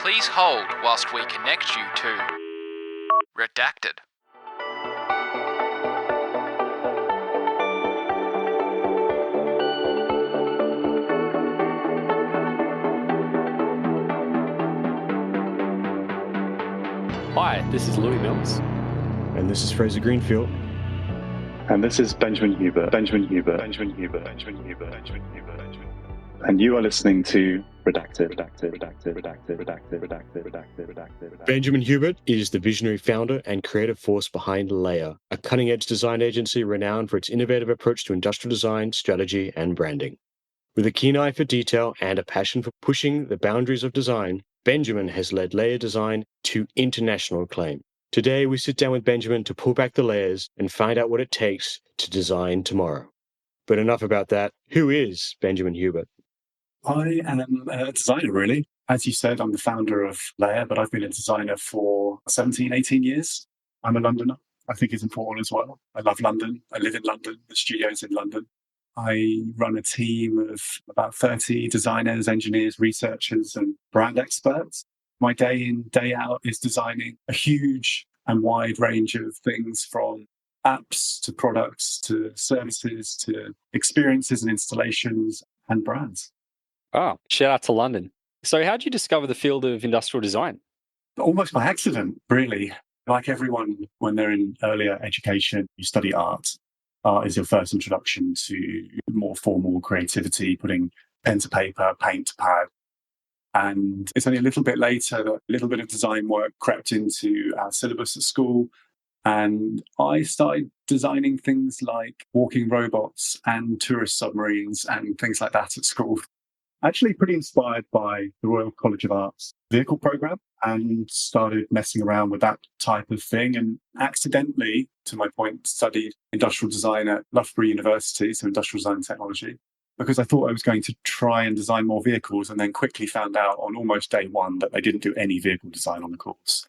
Please hold whilst we connect you to Redacted. Hi, this is Louis Mills. And this is Fraser Greenfield. And this is Benjamin Hubert. And you are listening to Redacted. Benjamin Hubert is the visionary founder and creative force behind Layer, a cutting-edge design agency renowned for its innovative approach to industrial design, strategy, and branding. With a keen eye for detail and a passion for pushing the boundaries of design, Benjamin has led Layer Design to international acclaim. Today, we sit down with Benjamin to pull back the layers and find out what it takes to design tomorrow. But enough about that. Who is Benjamin Hubert? I am a designer, really. As you said, I'm the founder of Layer, but I've been a designer for 17, 18 years. I'm a Londoner. I think it's important as well. I love London. I live in London. The studio's in London. I run a team of about 30 designers, engineers, researchers, and brand experts. My day in, day out is designing a huge and wide range of things, from apps to products to services to experiences and installations and brands. Oh, shout out to London. So how did you discover the field of industrial design? Almost by accident, really. Like everyone, when they're in earlier education, you study art. Art is your first introduction to more formal creativity, putting pen to paper, paint to pad. And it's only a little bit later that a little bit of design work crept into our syllabus at school. And I started designing things like walking robots and tourist submarines and things like that at school. Actually pretty inspired by the Royal College of Art's vehicle program, and started messing around with that type of thing, and accidentally, to my point, studied industrial design at Loughborough University, so industrial design and technology, because I thought I was going to try and design more vehicles, and then quickly found out on almost day one that they didn't do any vehicle design on the course.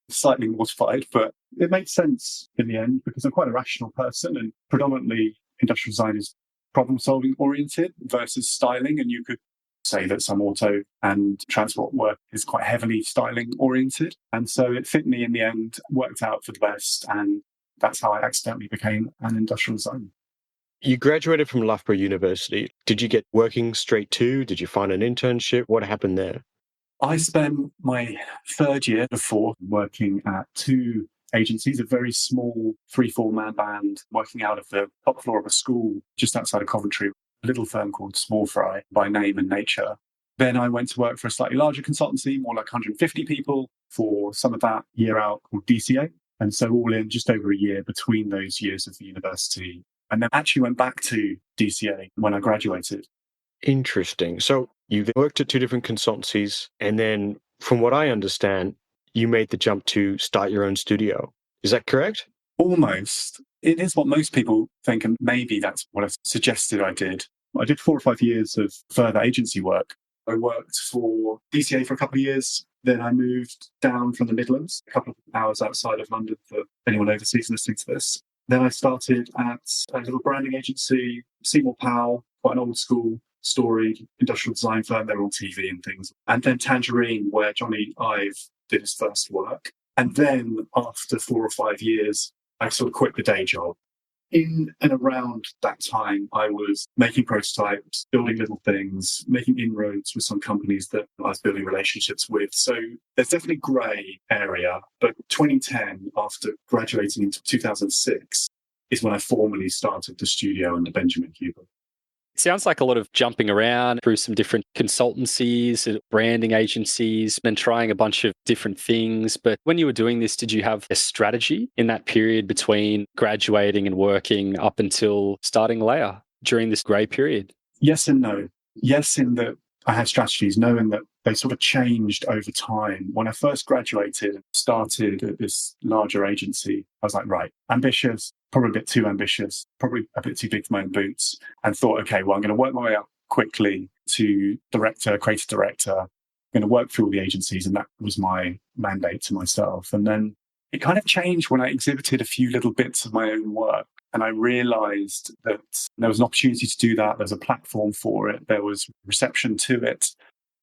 Slightly mortified, but it made sense in the end, because I'm quite a rational person, and predominantly industrial design is problem-solving oriented versus styling. And you could say that some auto and transport work is quite heavily styling oriented. And so it fit me in the end, worked out for the best. And that's how I accidentally became an industrial designer. You graduated from Loughborough University. Did you get working straight to? Did you find an internship? What happened there? I spent my third year before working at two agencies, a very small 3-4-man band working out of the top floor of a school just outside of Coventry, a little firm called Small Fry by name and nature. Then I went to work for a slightly larger consultancy, more like 150 people, for some of that year out, called DCA. And so all in just over a year between those years of the university. And then actually went back to DCA when I graduated. Interesting. So you worked at two different consultancies, and then from what I understand, you made the jump to start your own studio. Is that correct? Almost. It is what most people think, and maybe that's what I suggested I did. I did 4 or 5 years of further agency work. I worked for DCA for a couple of years. Then I moved down from the Midlands, a couple of hours outside of London for anyone overseas listening to this. Then I started at a little branding agency, Seymour Powell, quite an old school, storied industrial design firm. They're all TV and things. And then Tangerine, where Johnny Ive did his first work. And then after 4 or 5 years, I sort of quit the day job. In and around that time, I was making prototypes, building little things, making inroads with some companies that I was building relationships with. So there's definitely grey area. But 2010, after graduating into 2006, is when I formally started the studio under Benjamin Hubert. It sounds like a lot of jumping around through some different consultancies and branding agencies and trying a bunch of different things. But when you were doing this, did you have a strategy in that period between graduating and working up until starting Layer during this grey period? Yes and no. Yes, in that I had strategies, knowing that they sort of changed over time. When I first graduated and started at this larger agency, I was like, right, ambitious, probably a bit too ambitious, probably a bit too big for my own boots, and thought, okay, well, I'm going to work my way up quickly to director, creative director. I'm going to work through all the agencies, and that was my mandate to myself. And then it kind of changed when I exhibited a few little bits of my own work. And I realized that there was an opportunity to do that. There's a platform for it. There was reception to it.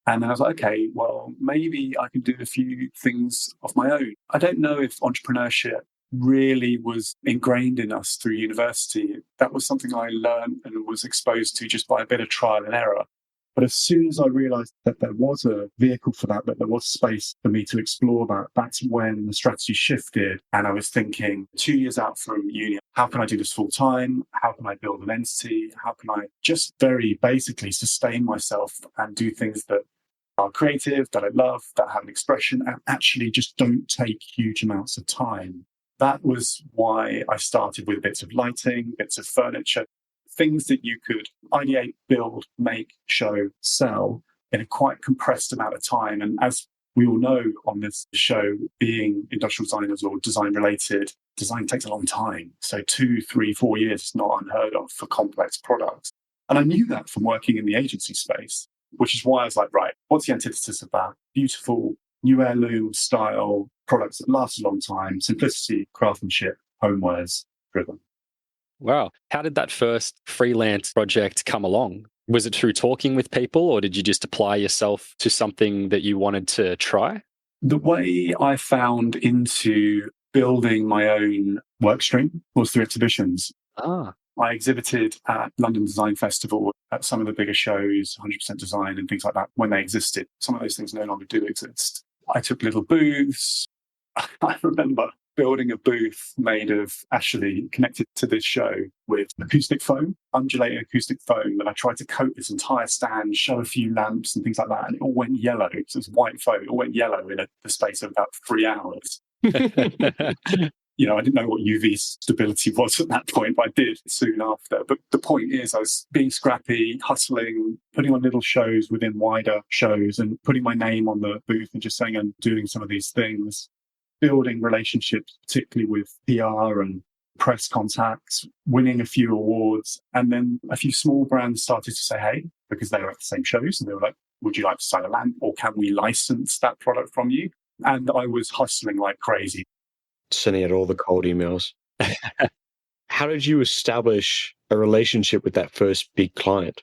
And then I was like, okay, well, maybe I can do a few things of my own. I don't know if entrepreneurship really was ingrained in us through university. That was something I learned and was exposed to just by a bit of trial and error. But as soon as I realized that there was a vehicle for that there was space for me to explore that, that's when the strategy shifted. And I was thinking 2 years out from uni, how can I do this full time? How can I build an entity? How can I just very basically sustain myself and do things that are creative, that I love, that have an expression, and actually just don't take huge amounts of time? That was why I started with bits of lighting, bits of furniture, things that you could ideate, build, make, show, sell in a quite compressed amount of time. And as we all know on this show, being industrial designers or design related, design takes a long time. So 2, 3, 4 years is not unheard of for complex products. And I knew that from working in the agency space, which is why I was like, right, what's the antithesis of that? Beautiful, new heirloom style products that last a long time, simplicity, craftsmanship, homewares driven. Wow. How did that first freelance project come along? Was it through talking with people, or did you just apply yourself to something that you wanted to try? The way I found into building my own work stream was through exhibitions. I exhibited at London Design Festival, at some of the bigger shows, 100% Design and things like that, when they existed. Some of those things no longer do exist. I took little booths. I remember building a booth made of, actually connected to this show, with acoustic foam, undulating acoustic foam. And I tried to coat this entire stand, show a few lamps and things like that. And it all went yellow. It was white foam. It all went yellow in the space of about 3 hours. I didn't know what UV stability was at that point, but I did soon after. But the point is, I was being scrappy, hustling, putting on little shows within wider shows and putting my name on the booth and just saying I'm doing some of these things, building relationships, particularly with PR and press contacts, winning a few awards. And then a few small brands started to say, hey, because they were at the same shows, and they were like, would you like to sign a lamp, or can we license that product from you? And I was hustling like crazy. Sending out all the cold emails. How did you establish a relationship with that first big client?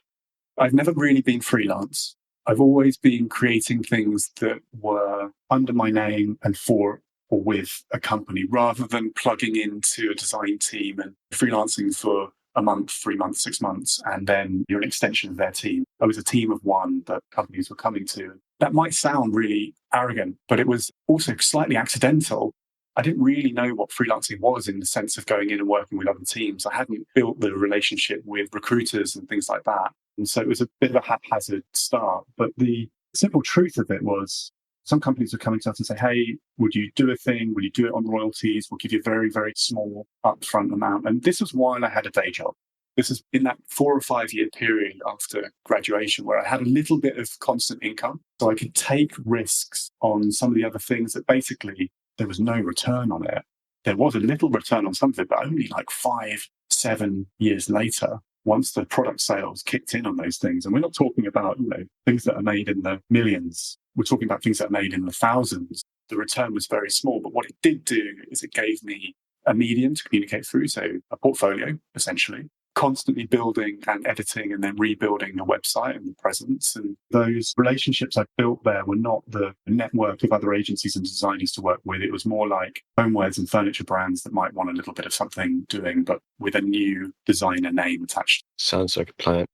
I've never really been freelance. I've always been creating things that were under my name and for or with a company, rather than plugging into a design team and freelancing for a month, 3 months, 6 months, and then you're an extension of their team. I was a team of one that companies were coming to. That might sound really arrogant, but it was also slightly accidental. I didn't really know what freelancing was in the sense of going in and working with other teams. I hadn't built the relationship with recruiters and things like that. And so it was a bit of a haphazard start. But the simple truth of it was, some companies were coming to us and say, hey, would you do a thing? Would you do it on royalties? We'll give you a very, very small upfront amount. And this was while I had a day job. This is in that 4 or 5 year period after graduation where I had a little bit of constant income. So I could take risks on some of the other things that basically there was no return on it. There was a little return on some of it, but only like 5, 7 years later, once the product sales kicked in on those things. And we're not talking about, things that are made in the millions. We're talking about things that are made in the thousands. The return was very small, but what it did do is it gave me a medium to communicate through. So a portfolio, essentially, constantly building and editing and then rebuilding the website and the presence. And those relationships I built there were not the network of other agencies and designers to work with. It was more like homewares and furniture brands that might want a little bit of something doing, but with a new designer name attached. Sounds like a plan.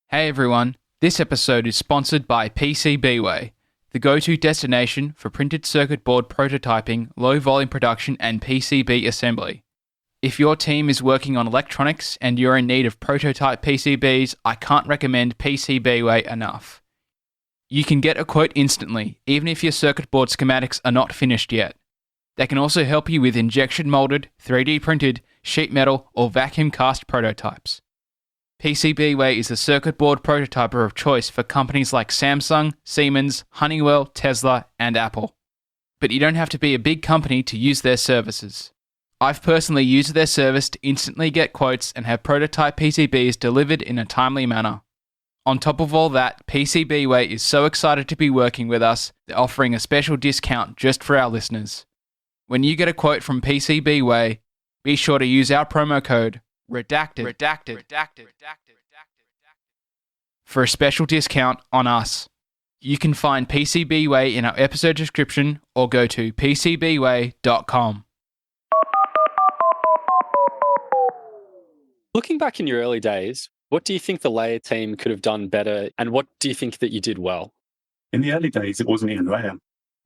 Hey everyone, this episode is sponsored by PCBWay, the go-to destination for printed circuit board prototyping, low-volume production, and PCB assembly. If your team is working on electronics and you're in need of prototype PCBs, I can't recommend PCBWay enough. You can get a quote instantly, even if your circuit board schematics are not finished yet. They can also help you with injection molded, 3D printed, sheet metal, or vacuum cast prototypes. PCBWay is the circuit board prototyper of choice for companies like Samsung, Siemens, Honeywell, Tesla, and Apple. But you don't have to be a big company to use their services. I've personally used their service to instantly get quotes and have prototype PCBs delivered in a timely manner. On top of all that, PCBWay is so excited to be working with us, they're offering a special discount just for our listeners. When you get a quote from PCBWay, be sure to use our promo code redacted. For a special discount on us. You can find PCBWay in our episode description or go to pcbway.com. Looking back in your early days, what do you think the Layer team could have done better, and what do you think that you did well? In the early days, it wasn't even Layer.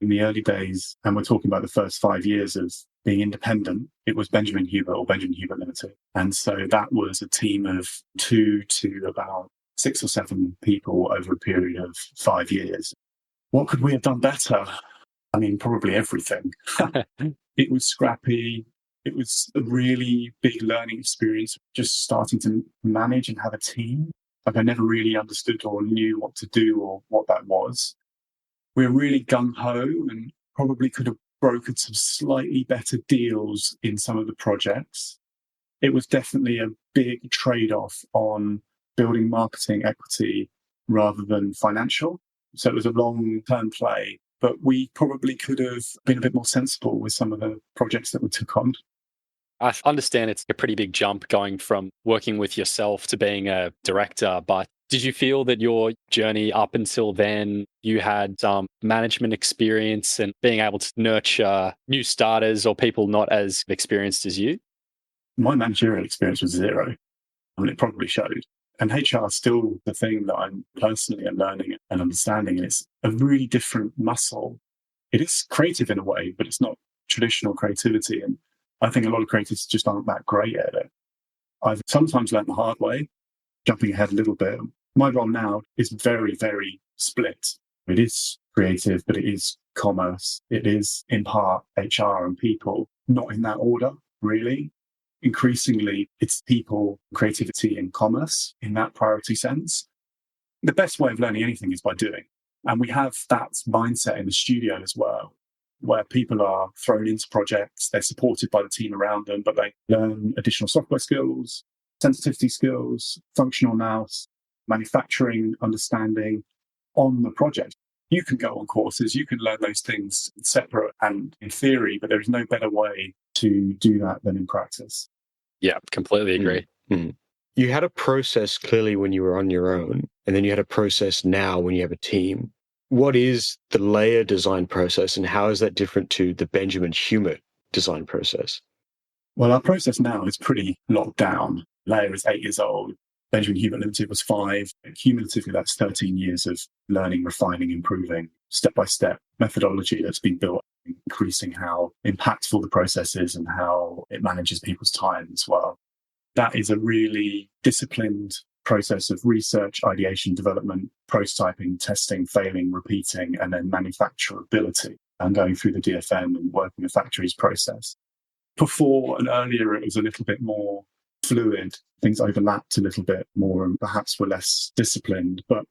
In the early days, and we're talking about the first 5 years of being independent, it was Benjamin Hubert or Benjamin Hubert Limited. And so that was a team of 2 to about 6 or 7 people over a period of 5 years. What could we have done better? I mean, probably everything. It was scrappy. It was a really big learning experience, just starting to manage and have a team. Like I never really understood or knew what to do or what that was. We were really gung-ho and probably could have brokered some slightly better deals in some of the projects. It was definitely a big trade-off on building marketing equity rather than financial. So it was a long-term play, but we probably could have been a bit more sensible with some of the projects that we took on. I understand it's a pretty big jump going from working with yourself to being a director, but did you feel that your journey up until then, you had some management experience and being able to nurture new starters or people not as experienced as you? My managerial experience was zero. I mean, it probably showed. And HR is still the thing that I'm personally learning and understanding. And it's a really different muscle. It is creative in a way, but it's not traditional creativity. And I think a lot of creatives just aren't that great at it. I've sometimes learned the hard way, jumping ahead a little bit. My role now is very, very split. It is creative, but it is commerce. It is in part HR and people, not in that order, really. Increasingly, it's people, creativity and commerce in that priority sense. The best way of learning anything is by doing. And we have that mindset in the studio as well, where people are thrown into projects, they're supported by the team around them, but they learn additional software skills, sensitivity skills, functional nous, manufacturing understanding on the project. You can go on courses, you can learn those things separate and in theory, but there is no better way to do that than in practice. Yeah, completely agree. Mm-hmm. You had a process clearly when you were on your own, and then you had a process now when you have a team. What is the Layer design process, and how is that different to the Benjamin Hubert design process? Well, our process now is pretty locked down. Layer is 8 years old. Benjamin Hubert Limited was 5. Cumulatively, that's 13 years of learning, refining, improving, step-by-step methodology that's been built, increasing how impactful the process is and how it manages people's time as well. That is a really disciplined process of research, ideation, development, prototyping, testing, failing, repeating, and then manufacturability and going through the DFM and working the factories process. Before and earlier, it was a little bit more fluid. Things overlapped a little bit more and perhaps were less disciplined. But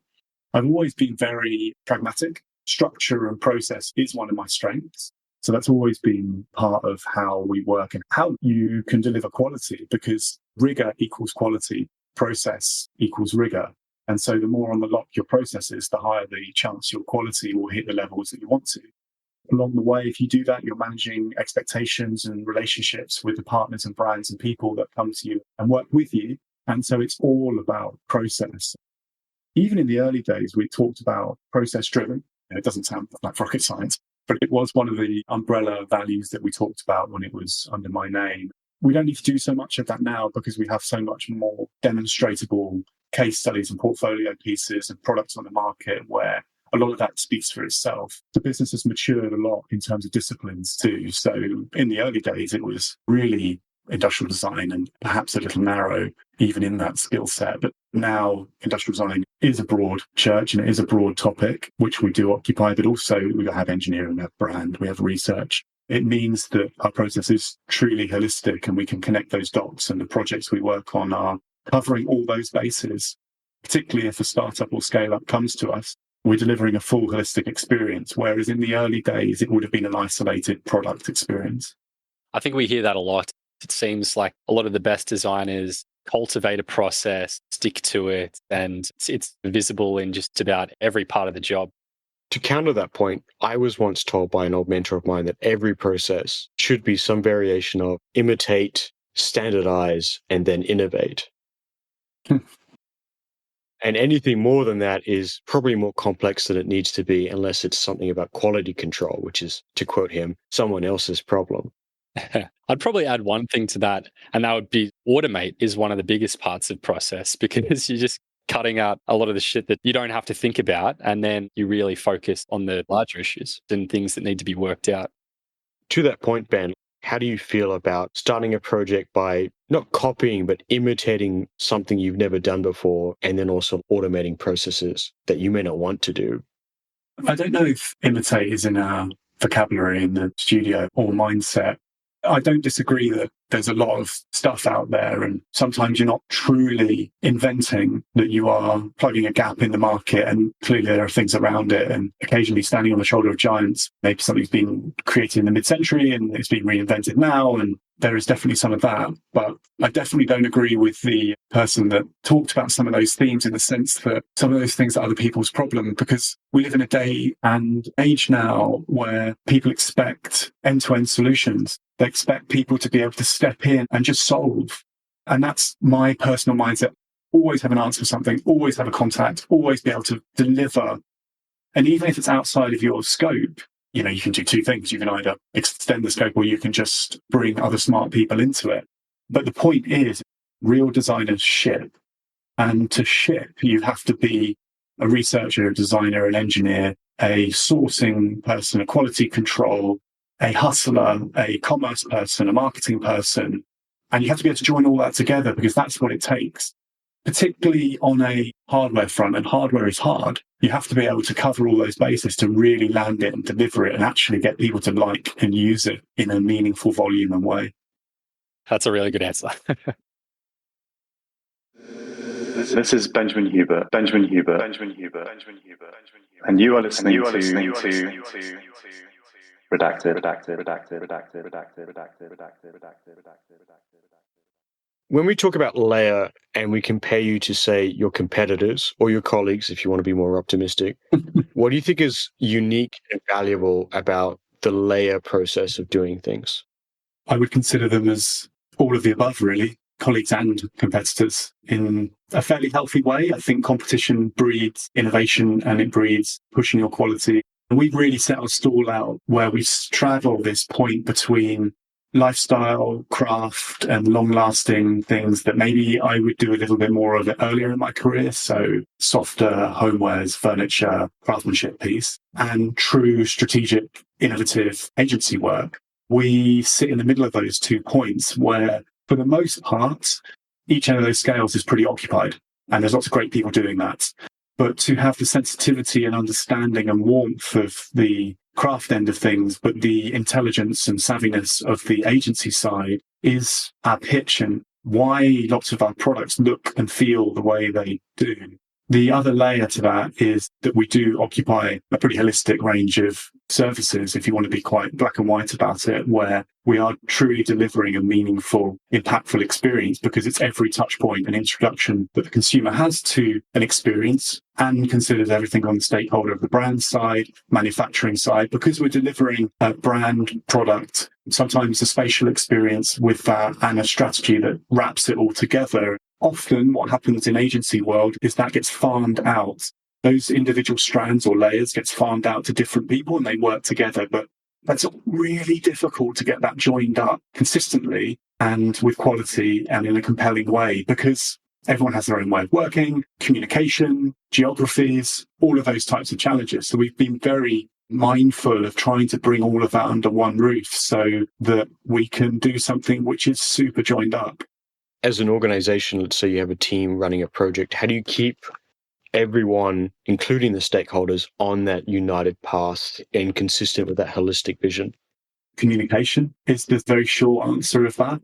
I've always been very pragmatic. Structure and process is one of my strengths. So that's always been part of how we work and how you can deliver quality, because rigor equals quality, process equals rigor. And so the more on the lock your process is, the higher the chance your quality will hit the levels that you want to. Along the way, if you do that, you're managing expectations and relationships with the partners and brands and people that come to you and work with you. And so it's all about process. Even in the early days, we talked about process driven. It doesn't sound like rocket science, but it was one of the umbrella values that we talked about when it was under my name. We don't need to do so much of that now because we have so much more demonstratable case studies and portfolio pieces and products on the market where a lot of that speaks for itself. The business has matured a lot in terms of disciplines too. So in the early days, it was really industrial design and perhaps a little narrow even in that skill set. But now industrial design is a broad church and it is a broad topic, which we do occupy, but also we have engineering, we have brand, we have research. It means that our process is truly holistic and we can connect those dots, and the projects we work on are covering all those bases, particularly if a startup or scale up comes to us. We're delivering a full holistic experience, whereas in the early days, it would have been an isolated product experience. I think we hear that a lot. It seems like a lot of the best designers cultivate a process, stick to it, and it's visible in just about every part of the job. To counter that point, I was once told by an old mentor of mine that every process should be some variation of imitate, standardize, and then innovate. And anything more than that is probably more complex than it needs to be, unless it's something about quality control, which is, to quote him, someone else's problem. I'd probably add one thing to that, and that would be automate is one of the biggest parts of process, because you're just cutting out a lot of the shit that you don't have to think about, and then you really focus on the larger issues and things that need to be worked out. To that point, Ben, how do you feel about starting a project by not copying, but imitating something you've never done before, and then also automating processes that you may not want to do? I don't know if imitate is in our vocabulary in the studio or mindset. I don't disagree that there's a lot of stuff out there, and sometimes you're not truly inventing, that you are plugging a gap in the market, and clearly there are things around it, and occasionally standing on the shoulder of giants. Maybe something's been created in the mid-century and it's been reinvented now, and there is definitely some of that. But I definitely don't agree with the person that talked about some of those themes, in the sense that some of those things are other people's problem, because we live in a day and age now where people expect end-to-end solutions. They expect people to be able to step in and just solve. And that's my personal mindset. Always have an answer for something, always have a contact, always be able to deliver. And even if it's outside of your scope, you can do two things. You can either extend the scope, or you can just bring other smart people into it. But the point is, real designers ship. And to ship, you have to be a researcher, a designer, an engineer, a sourcing person, a quality control, a hustler, a commerce person, a marketing person. And you have to be able to join all that together, because that's what it takes, particularly on a hardware front. And hardware is hard. You have to be able to cover all those bases to really land it and deliver it and actually get people to like and use it in a meaningful volume and way. That's a really good answer. This is Benjamin Hubert, and you are listening to Redacted. When we talk about layer and we compare you to, say, your competitors or your colleagues, if you want to be more optimistic, what do you think is unique and valuable about the layer process of doing things? I would consider them as all of the above, really, colleagues and competitors, in a fairly healthy way. I think competition breeds innovation and it breeds pushing your quality. And we've really set our stall out where we straddle this point between lifestyle, craft, and long-lasting things that maybe I would do a little bit more of it earlier in my career. So softer homewares, furniture, craftsmanship piece, and true strategic, innovative agency work. We sit in the middle of those 2 points where, for the most part, each end of those scales is pretty occupied. And there's lots of great people doing that. But to have the sensitivity and understanding and warmth of the craft end of things, but the intelligence and savviness of the agency side is our pitch and why lots of our products look and feel the way they do. The other layer to that is that we do occupy a pretty holistic range of services, if you want to be quite black and white about it, where we are truly delivering a meaningful, impactful experience, because it's every touch point and introduction that the consumer has to an experience, and considers everything on the stakeholder of the brand side, manufacturing side, because we're delivering a brand product, sometimes a spatial experience with that, and a strategy that wraps it all together. Often what happens in agency world is that gets farmed out. Those individual strands or layers gets farmed out to different people and they work together. But that's really difficult to get that joined up consistently and with quality and in a compelling way, because everyone has their own way of working, communication, geographies, all of those types of challenges. So we've been very mindful of trying to bring all of that under one roof so that we can do something which is super joined up. As an organization, let's say you have a team running a project, how do you keep everyone, including the stakeholders, on that united path and consistent with that holistic vision? Communication is the very short answer of that.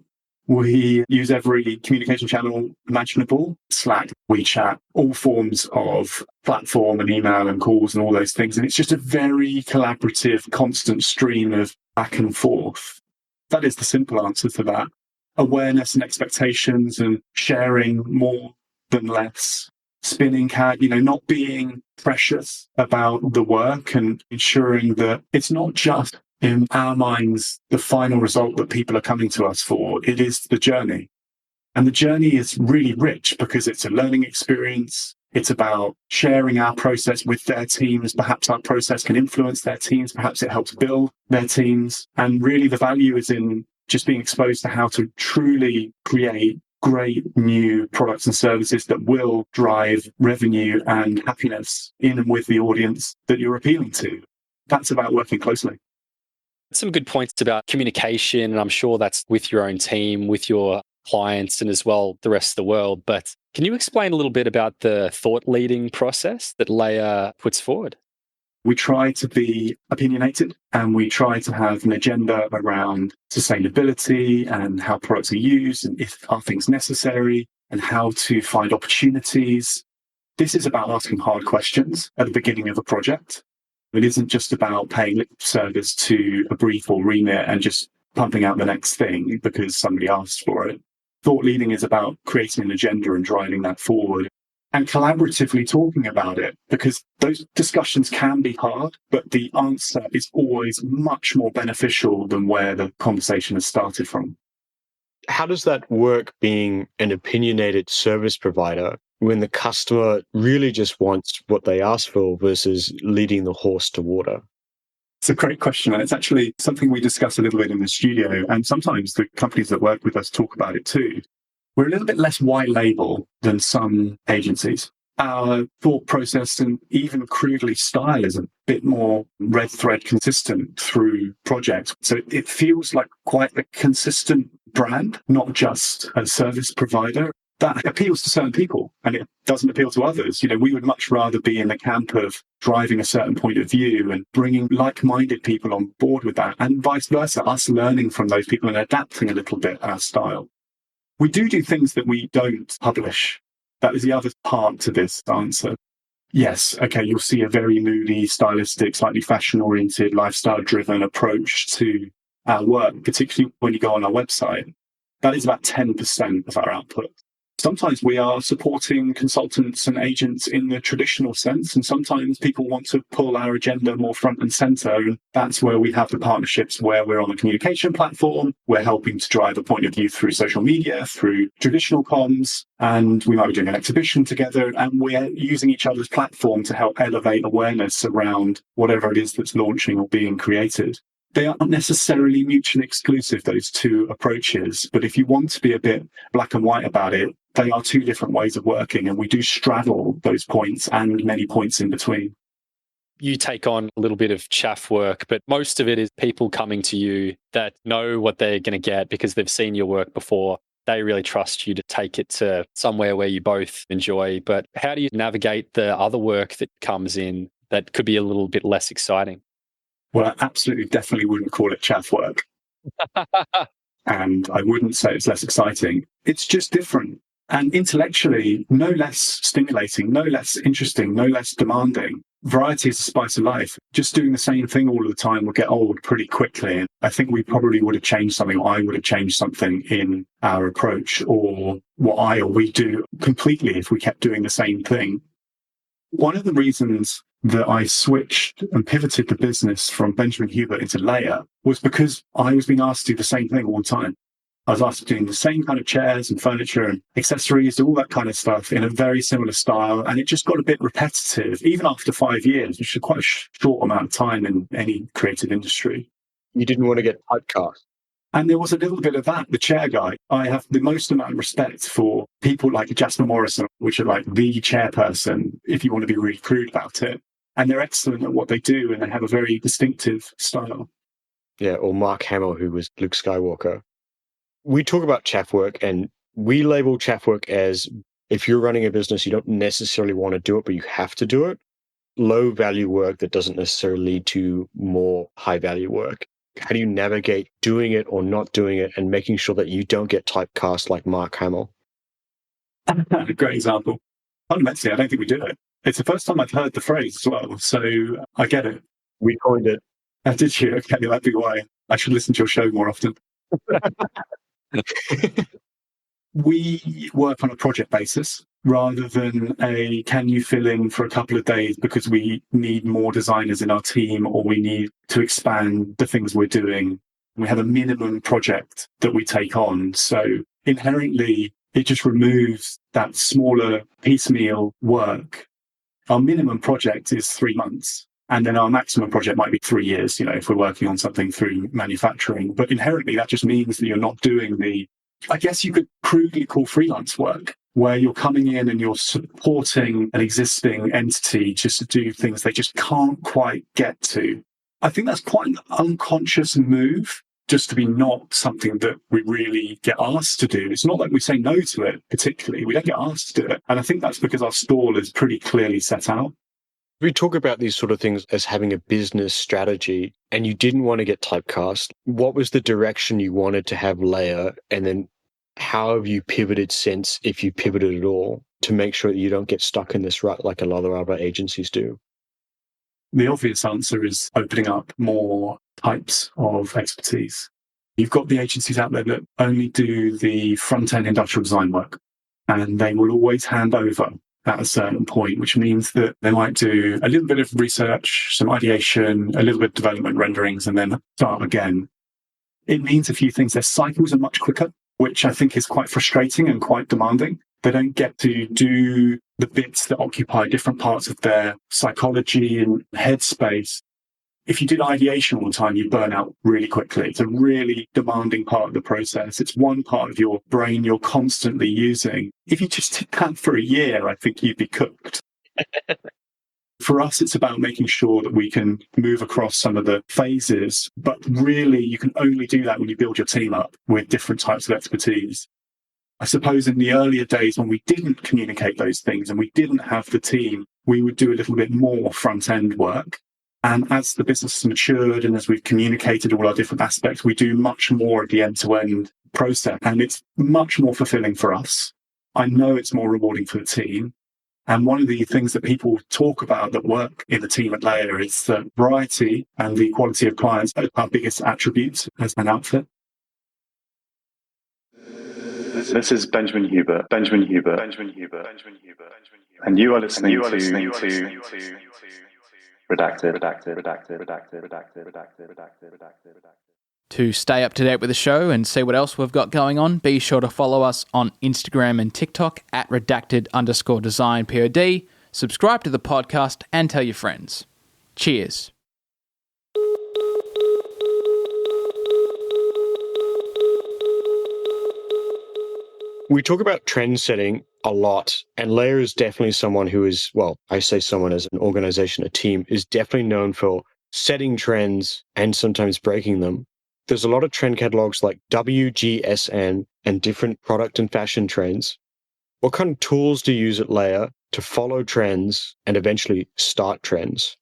We use every communication channel imaginable: Slack, WeChat, all forms of platform and email and calls and all those things. And it's just a very collaborative, constant stream of back and forth. That is the simple answer to that. Awareness and expectations and sharing more than less. Spinning CAD, not being precious about the work and ensuring that it's not just In our minds, the final result that people are coming to us for, it is the journey. And the journey is really rich because it's a learning experience. It's about sharing our process with their teams. Perhaps our process can influence their teams. Perhaps it helps build their teams. And really the value is in just being exposed to how to truly create great new products and services that will drive revenue and happiness in and with the audience that you're appealing to. That's about working closely. Some good points about communication, and I'm sure that's with your own team, with your clients, and as well the rest of the world. But can you explain a little bit about the thought leading process that Leia puts forward? We try to be opinionated and we try to have an agenda around sustainability and how products are used and if are things necessary and how to find opportunities. This is about asking hard questions at the beginning of a project. It isn't just about paying lip service to a brief or remit and just pumping out the next thing because somebody asked for it. Thought leading is about creating an agenda and driving that forward and collaboratively talking about it, because those discussions can be hard, but the answer is always much more beneficial than where the conversation has started from. How does that work being an opinionated service provider when the customer really just wants what they ask for versus leading the horse to water? It's a great question. And it's actually something we discuss a little bit in the studio. And sometimes the companies that work with us talk about it too. We're a little bit less white label than some agencies. Our thought process and even crudely style is a bit more red thread consistent through projects. So it feels like quite a consistent brand, not just a service provider. That appeals to certain people and it doesn't appeal to others. We would much rather be in the camp of driving a certain point of view and bringing like-minded people on board with that, and vice versa, us learning from those people and adapting a little bit our style. We do things that we don't publish. That is the other part to this answer. Yes, okay, you'll see a very moody, stylistic, slightly fashion-oriented, lifestyle-driven approach to our work, particularly when you go on our website. That is about 10% of our output. Sometimes we are supporting consultants and agents in the traditional sense, and sometimes people want to pull our agenda more front and center. And that's where we have the partnerships where we're on a communication platform. We're helping to drive a point of view through social media, through traditional comms, and we might be doing an exhibition together, and we're using each other's platform to help elevate awareness around whatever it is that's launching or being created. They aren't necessarily mutually exclusive, those two approaches. But if you want to be a bit black and white about it, they are two different ways of working. And we do straddle those points and many points in between. You take on a little bit of chaff work, but most of it is people coming to you that know what they're going to get because they've seen your work before. They really trust you to take it to somewhere where you both enjoy. But how do you navigate the other work that comes in that could be a little bit less exciting? Well, I absolutely definitely wouldn't call it chaff work. And I wouldn't say it's less exciting. It's just different. And intellectually, no less stimulating, no less interesting, no less demanding. Variety is the spice of life. Just doing the same thing all of the time will get old pretty quickly. And I think we probably would have changed something, or I would have changed something in our approach, or what I or we do completely if we kept doing the same thing. One of the reasons that I switched and pivoted the business from Benjamin Hubert into Leia was because I was being asked to do the same thing all the time. I was asked to do the same kind of chairs and furniture and accessories, all that kind of stuff in a very similar style. And it just got a bit repetitive, even after 5 years, which is quite a short amount of time in any creative industry. You didn't want to get typecast. And there was a little bit of that, the chair guy. I have the most amount of respect for people like Jasper Morrison, which are like the chairperson, if you want to be really crude about it. And they're excellent at what they do, and they have a very distinctive style. Yeah, or Mark Hamill, who was Luke Skywalker. We talk about chaff work, and we label chaff work as if you're running a business, you don't necessarily want to do it, but you have to do it. Low value work that doesn't necessarily lead to more high value work. How do you navigate doing it or not doing it and making sure that you don't get typecast like Mark Hamill? A great example. Fundamentally, I don't think we do it. It's the first time I've heard the phrase as well, so I get it. We coined it. Did you? Okay, that'd be why. I should listen to your show more often. We work on a project basis rather than can you fill in for a couple of days because we need more designers in our team or we need to expand the things we're doing. We have a minimum project that we take on. So inherently, it just removes that smaller piecemeal work. Our minimum project is 3 months. And then our maximum project might be 3 years, if we're working on something through manufacturing. But inherently, that just means that you're not doing I guess you could crudely call freelance work, where you're coming in and you're supporting an existing entity just to do things they just can't quite get to. I think that's quite an unconscious move, just to be not something that we really get asked to do. It's not like we say no to it particularly. We don't get asked to do it. And I think that's because our stall is pretty clearly set out. We talk about these sort of things as having a business strategy, and you didn't want to get typecast. What was the direction you wanted to have Layer, and then how have you pivoted since, if you pivoted at all, to make sure that you don't get stuck in this rut like a lot of other agencies do? The obvious answer is opening up more types of expertise. You've got the agencies out there that only do the front-end industrial design work, and they will always hand over at a certain point, which means that they might do a little bit of research, some ideation, a little bit of development renderings, and then start again. It means a few things. Their cycles are much quicker, which I think is quite frustrating and quite demanding. They don't get to do the bits that occupy different parts of their psychology and headspace. If you did ideation all the time, you burn out really quickly. It's a really demanding part of the process. It's one part of your brain you're constantly using. If you just did that for a year, I think you'd be cooked. For us, it's about making sure that we can move across some of the phases, but really you can only do that when you build your team up with different types of expertise. I suppose in the earlier days when we didn't communicate those things and we didn't have the team, we would do a little bit more front-end work. And as the business has matured and as we've communicated all our different aspects, we do much more of the end-to-end process. And it's much more fulfilling for us. I know it's more rewarding for the team. And one of the things that people talk about that work in the team at Layer is the variety and the quality of clients are our biggest attributes as an outfit. This is Benjamin Hubert, and you are listening to Redacted. To stay up to date with the show and see what else we've got going on, be sure to follow us on Instagram and TikTok at redacted_design_pod. Subscribe to the podcast and tell your friends. Cheers. We talk about trend setting a lot, and Layer is definitely someone who is, well, I say someone as an organization, a team, is definitely known for setting trends and sometimes breaking them. There's a lot of trend catalogs like WGSN and different product and fashion trends. What kind of tools do you use at Layer to follow trends and eventually start trends?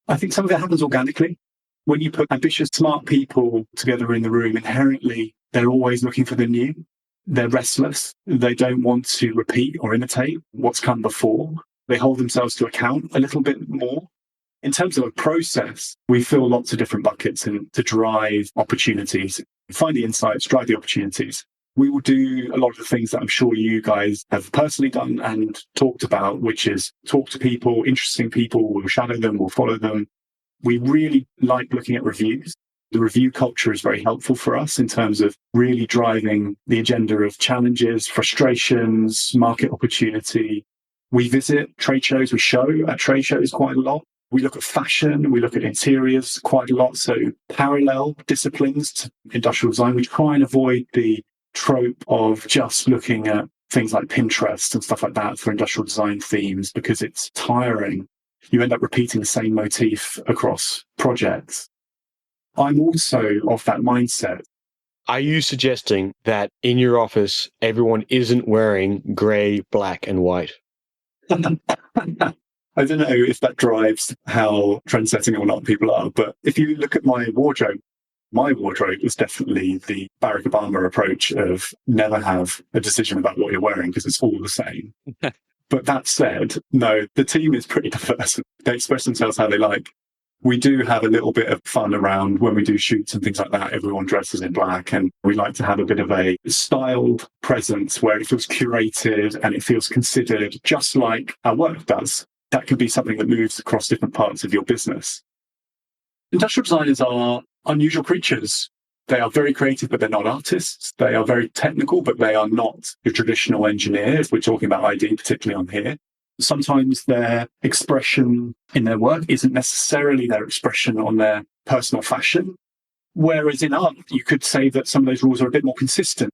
I think some of it happens organically. When you put ambitious, smart people together in the room, inherently, they're always looking for the new. They're restless. They don't want to repeat or imitate what's come before. They hold themselves to account a little bit more. In terms of a process, we fill lots of different buckets to drive opportunities, find the insights, drive the opportunities. We will do a lot of the things that I'm sure you guys have personally done and talked about, which is talk to people, interesting people, we'll shadow them, we'll follow them. We really like looking at reviews. The review culture is very helpful for us in terms of really driving the agenda of challenges, frustrations, market opportunity. We visit trade shows, we show at trade shows quite a lot. We look at fashion, we look at interiors quite a lot. So parallel disciplines to industrial design. We try and avoid the trope of just looking at things like Pinterest and stuff like that for industrial design themes because it's tiring. You end up repeating the same motif across projects. I'm also of that mindset. Are you suggesting that in your office, everyone isn't wearing grey, black, and white? I don't know if that drives how trend-setting or not people are, but if you look at my wardrobe is definitely the Barack Obama approach of never have a decision about what you're wearing because it's all the same. But that said, no, the team is pretty diverse. They express themselves how they like. We do have a little bit of fun around when we do shoots and things like that. Everyone dresses in black, and we like to have a bit of a styled presence where it feels curated and it feels considered, just like our work does. That can be something that moves across different parts of your business. Industrial designers are unusual creatures. They are very creative, but they're not artists. They are very technical, but they are not your traditional engineers. We're talking about ID, particularly on here. Sometimes their expression in their work isn't necessarily their expression on their personal fashion. Whereas in art, you could say that some of those rules are a bit more consistent.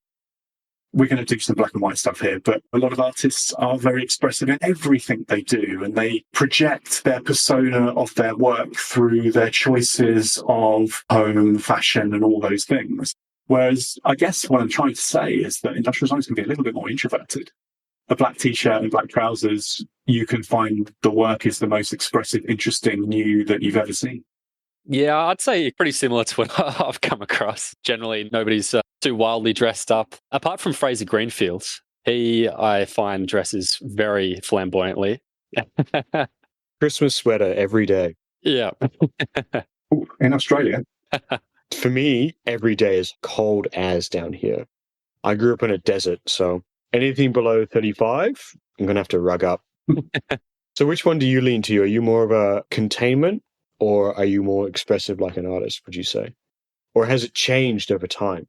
We're going to do some black and white stuff here, but a lot of artists are very expressive in everything they do, and they project their persona of their work through their choices of home, fashion, and all those things. Whereas I guess what I'm trying to say is that industrial designers can be a little bit more introverted. A black t-shirt and black trousers, you can find the work is the most expressive, interesting, new that you've ever seen. Yeah, I'd say pretty similar to what I've come across. Generally, nobody's too wildly dressed up. Apart from Fraser Greenfield, he, I find, dresses very flamboyantly. Christmas sweater every day. Yeah. Ooh, in Australia. For me, every day is cold as down here. I grew up in a desert, so anything below 35, I'm going to have to rug up. So which one do you lean to? Are you more of a containment, or are you more expressive like an artist, would you say? Or has it changed over time?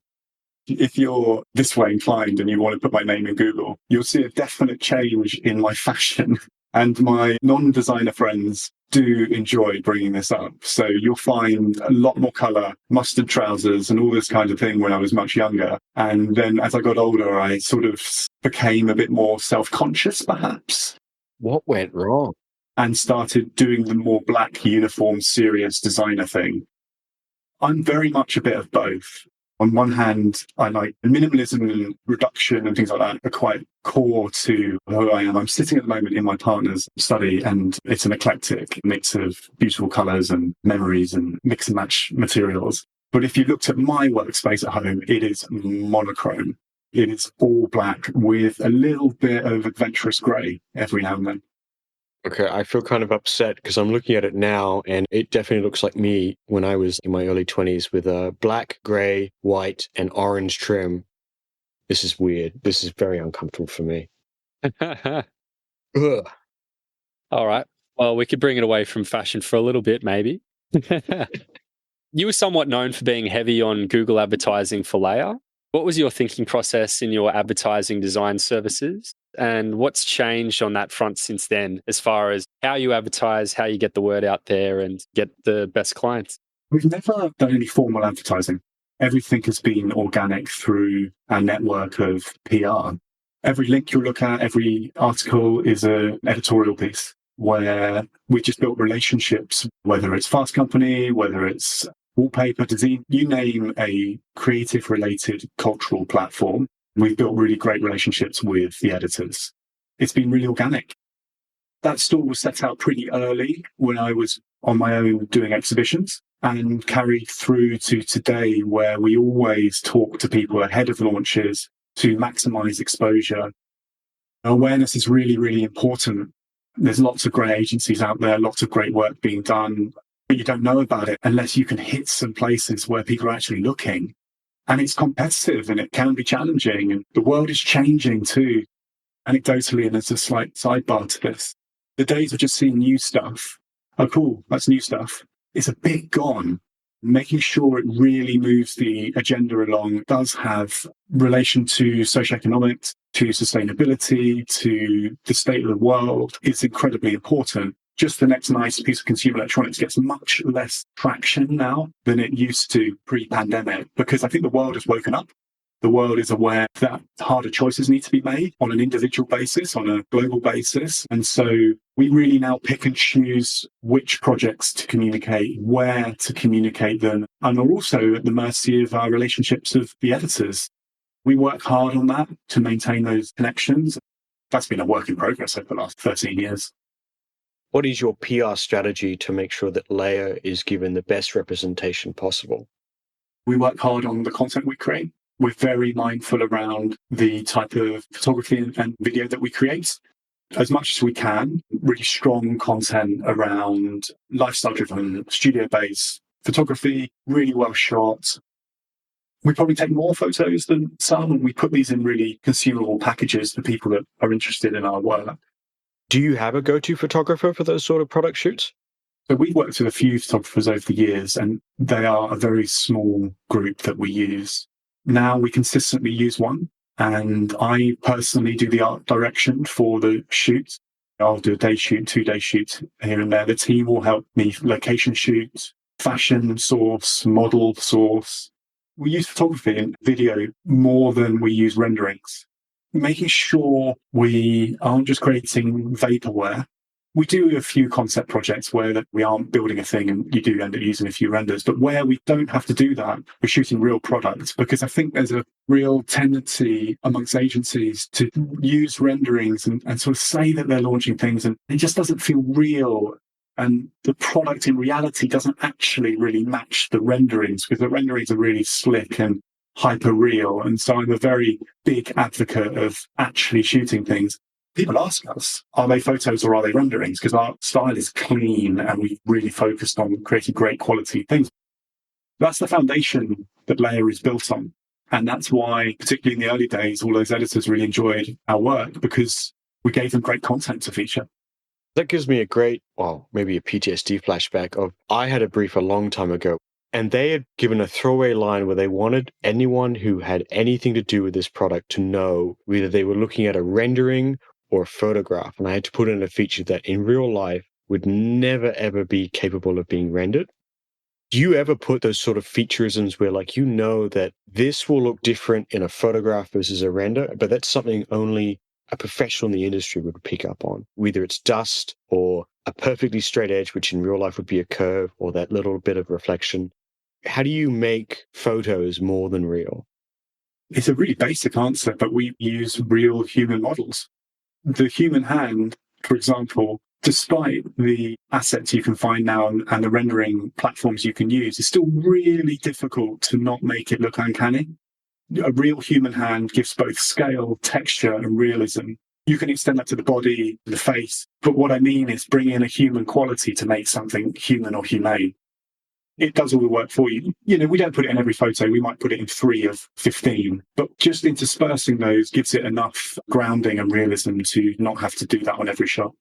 If you're this way inclined and you want to put my name in Google, you'll see a definite change in my fashion. And my non-designer friends do enjoy bringing this up. So you'll find a lot more colour, mustard trousers and all this kind of thing when I was much younger. And then as I got older, I sort of became a bit more self-conscious, perhaps. What went wrong? And started doing the more black uniform, serious designer thing. I'm very much a bit of both. On one hand, I like minimalism and reduction and things like that are quite core to who I am. I'm sitting at the moment in my partner's study, and it's an eclectic mix of beautiful colours and memories and mix and match materials. But if you looked at my workspace at home, it is monochrome. It is all black with a little bit of adventurous grey every now and then. Okay, I feel kind of upset because I'm looking at it now and it definitely looks like me when I was in my early 20s with a black, grey, white and orange trim. This is weird. This is very uncomfortable for me. Ugh. All right. Well, we could bring it away from fashion for a little bit, maybe. You were somewhat known for being heavy on Google advertising for Leia. What was your thinking process in your advertising design services? And what's changed on that front since then, as far as how you advertise, how you get the word out there and get the best clients? We've never done any formal advertising. Everything has been organic through our network of PR. Every link you look at, every article is an editorial piece where we just built relationships, whether it's Fast Company, whether it's wallpaper, design, you name a creative related cultural platform. We've built really great relationships with the editors. It's been really organic. That stall was set out pretty early when I was on my own doing exhibitions, and carried through to today, where we always talk to people ahead of launches to maximize exposure. Awareness is really, really important. There's lots of great agencies out there, lots of great work being done, but you don't know about it unless you can hit some places where people are actually looking. And it's competitive and it can be challenging, and the world is changing too. Anecdotally, and there's a slight sidebar to this, the days of just seeing new stuff, oh cool, that's new stuff, it's a bit gone. Making sure it really moves the agenda along does have relation to socioeconomics, to sustainability, to the state of the world. It's incredibly important. Just the next nice piece of consumer electronics gets much less traction now than it used to pre-pandemic, because I think the world has woken up. The world is aware that harder choices need to be made on an individual basis, on a global basis. And so we really now pick and choose which projects to communicate, where to communicate them, and are also at the mercy of our relationships of the editors. We work hard on that to maintain those connections. That's been a work in progress over the last 13 years. What is your PR strategy to make sure that Leia is given the best representation possible? We work hard on the content we create. We're very mindful around the type of photography and video that we create. as much as we can, really strong content around lifestyle-driven, studio-based photography, really well shot. We probably take more photos than some, and we put these in really consumable packages for people that are interested in our work. Do you have a go-to photographer for those sort of product shoots? So we've worked with a few photographers over the years, and they are a very small group that we use. Now we consistently use one, and I personally do the art direction for the shoot. I'll do a day shoot, 2-day shoot here and there. The team will help me location shoot, fashion source, model source. We use photography and video more than we use renderings, making sure we aren't just creating vaporware. We do a few concept projects where we aren't building a thing and you do end up using a few renders, but where we don't have to do that, we're shooting real products, because I think there's a real tendency amongst agencies to use renderings and sort of say that they're launching things, and it just doesn't feel real. And the product in reality doesn't actually really match the renderings, because the renderings are really slick and hyper real. And so I'm a very big advocate of actually shooting things. People ask us, are they photos or are they renderings? Because our style is clean and we really focused on creating great quality things. That's the foundation that Layer is built on. And that's why, particularly in the early days, all those editors really enjoyed our work, because we gave them great content to feature. That gives me a great, well, maybe a PTSD flashback of, I had a brief a long time ago, and they had given a throwaway line where they wanted anyone who had anything to do with this product to know whether they were looking at a rendering or a photograph. And I had to put in a feature that in real life would never, ever be capable of being rendered. Do you ever put those sort of featurisms where, like, you know that this will look different in a photograph versus a render, but that's something only a professional in the industry would pick up on, whether it's dust or a perfectly straight edge, which in real life would be a curve, or that little bit of reflection? How do you make photos more than real? It's a really basic answer, but we use real human models. The human hand, for example, despite the assets you can find now and the rendering platforms you can use, it's still really difficult to not make it look uncanny. A real human hand gives both scale, texture, and realism. You can extend that to the body, the face, but what I mean is bring in a human quality to make something human or humane. It does all the work for you. You know, we don't put it in every photo. We might put it in 3 of 15, but just interspersing those gives it enough grounding and realism to not have to do that on every shot.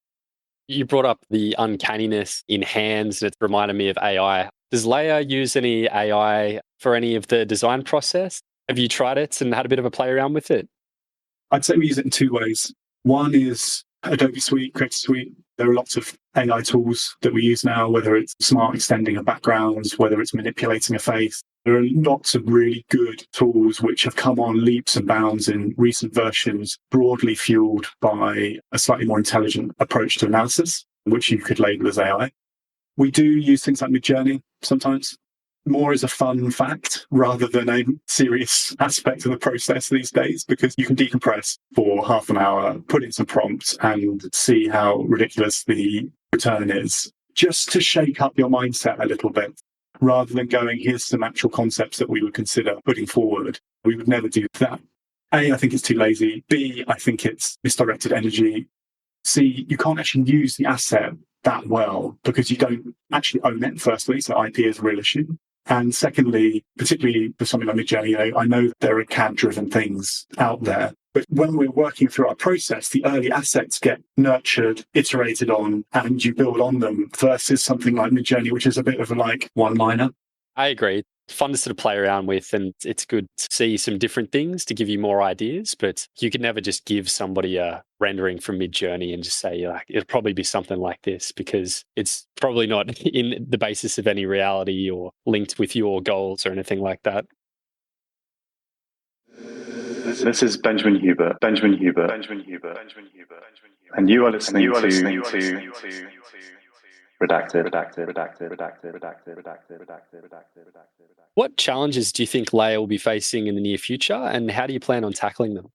You brought up the uncanniness in hands, and it reminded me of AI. Does Layer use any AI for any of the design process? Have you tried it and had a bit of a play around with it? I'd say we use it in 2 ways. One is Adobe Suite, Creative Suite. There are lots of AI tools that we use now, whether it's smart extending of backgrounds, whether it's manipulating a face. There are lots of really good tools which have come on leaps and bounds in recent versions, broadly fueled by a slightly more intelligent approach to analysis, which you could label as AI. We do use things like Midjourney sometimes, more as a fun fact rather than a serious aspect of the process these days, because you can decompress for half an hour, put in some prompts and see how ridiculous the return is, just to shake up your mindset a little bit, rather than going, here's some actual concepts that we would consider putting forward. We would never do that. A, I think it's too lazy. B, I think it's misdirected energy. C, you can't actually use the asset that well because you don't actually own it, firstly, so IP is a real issue. And secondly, particularly for something like Midjourney, I know there are CAD-driven things out there, but when we're working through our process, the early assets get nurtured, iterated on, and you build on them versus something like Midjourney, which is a bit of a like one-liner. I agree. Fun to sort of play around with, and it's good to see some different things to give you more ideas, but you can never just give somebody a rendering from Midjourney and just say, like, it'll probably be something like this, because it's probably not in the basis of any reality or linked with your goals or anything like that. This is Benjamin Hubert, and you are listening to Redacted. What challenges do you think Layer will be facing in the near future, and how do you plan on tackling them?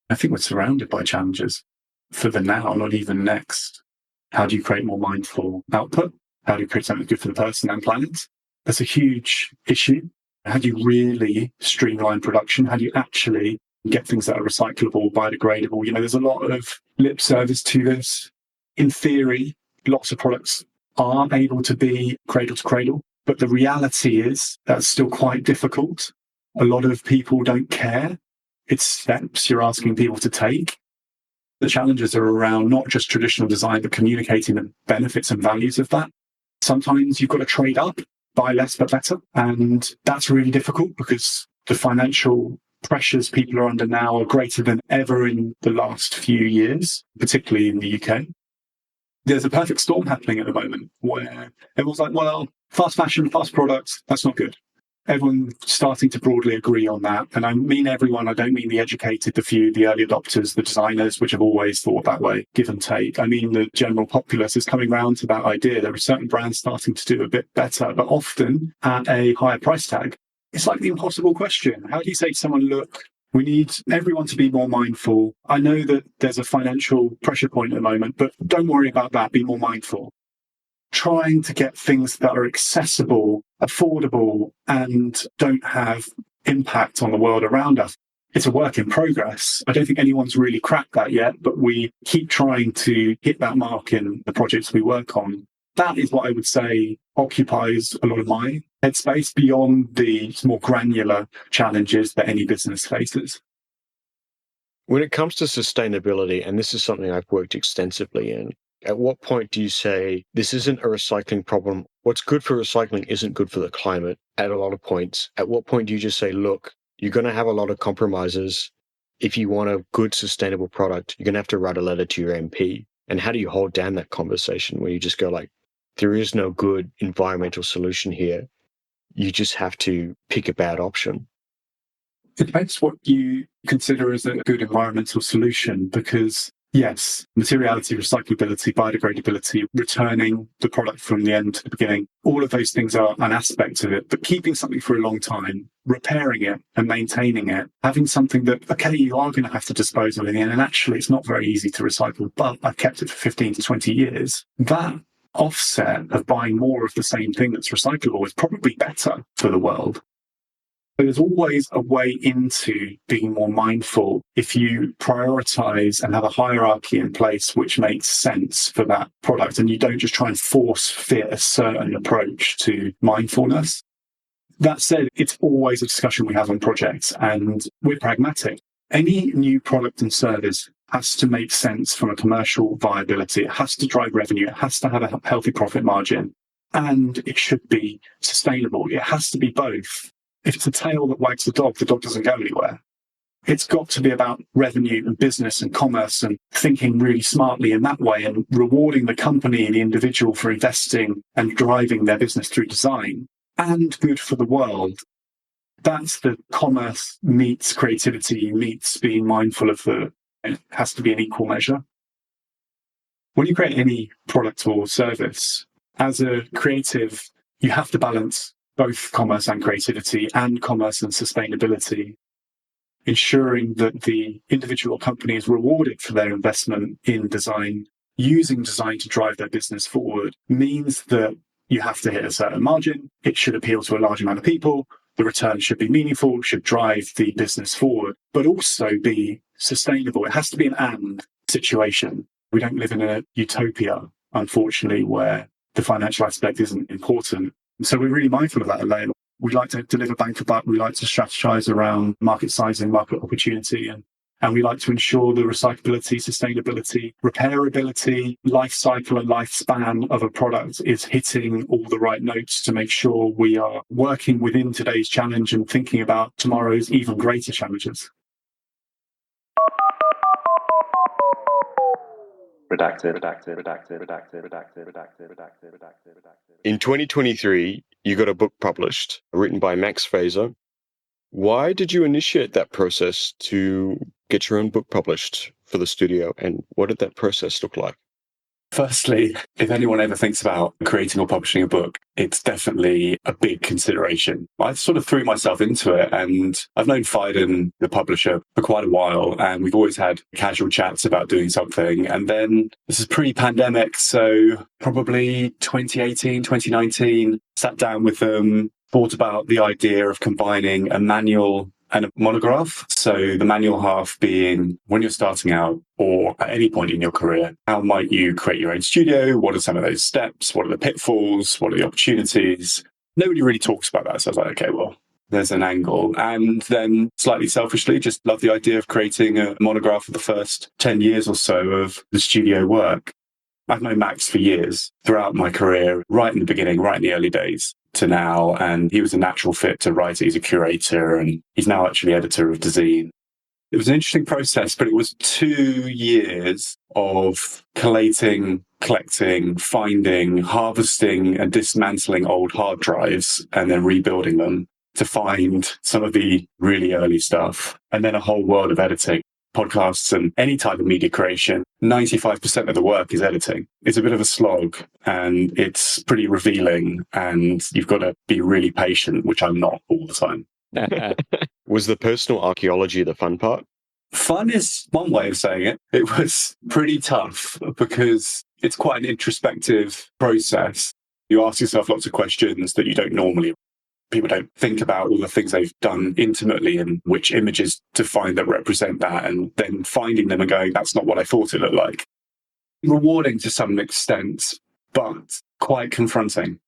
I think we're surrounded by challenges for the now, not even next. How do you create more mindful output? How do you create something good for the person and planet? That's a huge issue. How do you really streamline production? How do you actually get things that are recyclable, biodegradable. There's a lot of lip service to this. In theory, lots of products are able to be cradle to cradle, but the reality is that's still quite difficult. A lot of people don't care. It's steps you're asking people to take. The challenges are around not just traditional design, but communicating the benefits and values of that. Sometimes you've got to trade up, buy less but better. And that's really difficult because the financial pressures people are under now are greater than ever in the last few years, particularly in the UK. There's a perfect storm happening at the moment where everyone's like, well, fast fashion, fast products, that's not good. Everyone's starting to broadly agree on that. And I mean everyone, I don't mean the educated, the few, the early adopters, the designers, which have always thought that way, give and take. I mean the general populace is coming round to that idea. There are certain brands starting to do a bit better, but often at a higher price tag. It's like the impossible question. How do you say to someone, look, we need everyone to be more mindful. I know that there's a financial pressure point at the moment, but don't worry about that. Be more mindful. Trying to get things that are accessible, affordable, and don't have impact on the world around us. It's a work in progress. I don't think anyone's really cracked that yet, but we keep trying to hit that mark in the projects we work on. That is what I would say occupies a lot of my headspace beyond the more granular challenges that any business faces. When it comes to sustainability, and this is something I've worked extensively in, at what point do you say this isn't a recycling problem? What's good for recycling isn't good for the climate at a lot of points. At what point do you just say, look, you're going to have a lot of compromises. If you want a good, sustainable product, you're going to have to write a letter to your MP. And how do you hold down that conversation where you just go like, there is no good environmental solution here. You just have to pick a bad option. It depends what you consider as a good environmental solution, because yes, materiality, recyclability, biodegradability, returning the product from the end to the beginning, all of those things are an aspect of it. But keeping something for a long time, repairing it and maintaining it, having something that, okay, you are going to have to dispose of in the end, and actually it's not very easy to recycle, but I've kept it for 15 to 20 years. That offset of buying more of the same thing that's recyclable is probably better for the world. But there's always a way into being more mindful if you prioritize and have a hierarchy in place which makes sense for that product, and you don't just try and force fit a certain approach to mindfulness. That said, it's always a discussion we have on projects, and we're pragmatic. Any new product and service has to make sense from a commercial viability. It has to drive revenue. It has to have a healthy profit margin, and it should be sustainable. It has to be both. If it's a tail that wags the dog doesn't go anywhere. It's got to be about revenue and business and commerce and thinking really smartly in that way and rewarding the company and the individual for investing and driving their business through design, and good for the world. That's the commerce meets creativity, meets being mindful of it has to be an equal measure. When you create any product or service, as a creative, you have to balance both commerce and creativity and commerce and sustainability, ensuring that the individual company is rewarded for their investment in design. Using design to drive their business forward means that you have to hit a certain margin. It should appeal to a large amount of people. The return should be meaningful, should drive the business forward, but also be sustainable. It has to be an and situation. We don't live in a utopia, unfortunately, where the financial aspect isn't important. So we're really mindful of that at Layer. We like to deliver bang for buck. We like to strategize around market sizing, market opportunity, and we like to ensure the recyclability, sustainability, repairability, life cycle and lifespan of a product is hitting all the right notes to make sure we are working within today's challenge and thinking about tomorrow's even greater challenges. Redacted. In 2023, you got a book published, written by Max Fraser. Why did you initiate that process to get your own book published for the studio, and what did that process look like? Firstly, if anyone ever thinks about creating or publishing a book, it's definitely a big consideration. I sort of threw myself into it, and I've known Phaidon, the publisher, for quite a while, and we've always had casual chats about doing something. And then this is pre-pandemic, so probably 2018, 2019, sat down with them, thought about the idea of combining a manual and a monograph. So the manual half being when you're starting out or at any point in your career, how might you create your own studio? What are some of those steps? What are the pitfalls? What are the opportunities? Nobody really talks about that. So I was like, okay, well, there's an angle. And then slightly selfishly, just love the idea of creating a monograph of the first 10 years or so of the studio work. I've known Max for years throughout my career, right in the beginning, right in the early days to now. And he was a natural fit to write. He's a curator and he's now actually editor of Dezeen. It was an interesting process, but it was 2 years of collating, collecting, finding, harvesting and dismantling old hard drives and then rebuilding them to find some of the really early stuff. And then a whole world of editing. Podcasts and any type of media creation, 95% of the work is editing. It's a bit of a slog and it's pretty revealing and you've got to be really patient, which I'm not all the time. Was the personal archaeology the fun part? Fun is one way of saying it. It was pretty tough because it's quite an introspective process. You ask yourself lots of questions that you don't normally. People don't think about all the things they've done intimately and which images to find that represent that, and then finding them and going, that's not what I thought it looked like. Rewarding to some extent, but quite confronting.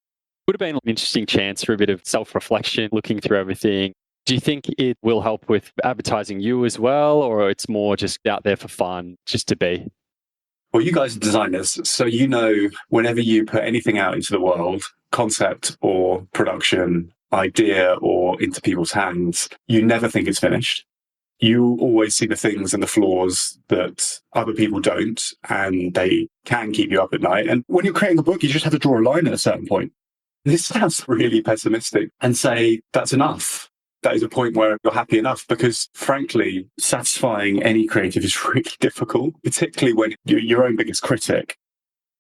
Would have been an interesting chance for a bit of self-reflection, looking through everything. Do you think it will help with advertising you as well, or it's more just out there for fun, just to be? Well, you guys are designers, so you know whenever you put anything out into the world, concept or production, idea or into people's hands, you never think it's finished. You always see the things and the flaws that other people don't, and they can keep you up at night. And when you're creating a book, you just have to draw a line at a certain point. This sounds really pessimistic and say that's enough. That is a point where you're happy enough because, frankly, satisfying any creative is really difficult, particularly when you're your own biggest critic.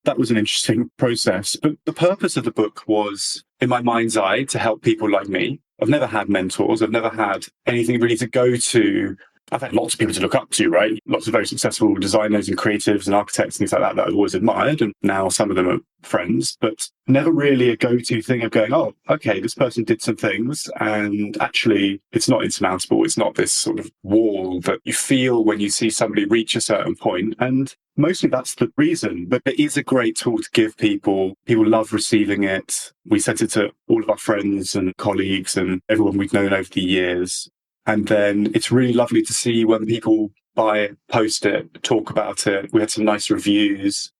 That was an interesting process. But the purpose of the book was, in my mind's eye, to help people like me. I've never had mentors. I've never had anything really to go to. I've had lots of people to look up to, right? Lots of very successful designers and creatives and architects and things like that I've always admired. And now some of them are friends, but never really a go-to thing of going, oh, okay, this person did some things and actually it's not insurmountable. It's not this sort of wall that you feel when you see somebody reach a certain point. And mostly that's the reason, but it is a great tool to give people. People love receiving it. We sent it to all of our friends and colleagues and everyone we've known over the years. And then it's really lovely to see when people buy it, post it, talk about it. We had some nice reviews.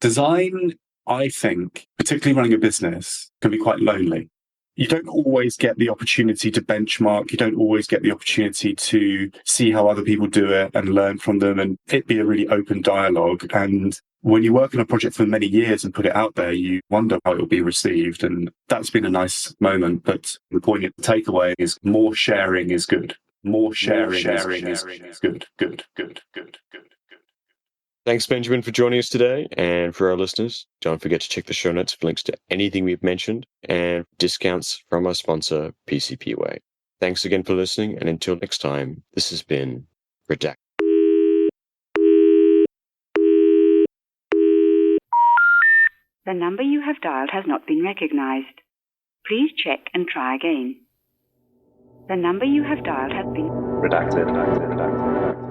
Design, I think, particularly running a business, can be quite lonely. You don't always get the opportunity to benchmark. You don't always get the opportunity to see how other people do it and learn from them and it be a really open dialogue. And when you work on a project for many years and put it out there, you wonder how it will be received. And that's been a nice moment. But the point of the takeaway is more sharing is good. More sharing is good. Thanks, Benjamin, for joining us today. And for our listeners, don't forget to check the show notes for links to anything we've mentioned and discounts from our sponsor, PCPway. Thanks again for listening. And until next time, this has been REDACTED. The number you have dialed has not been recognized. Please check and try again. The number you have dialed has been Redacted.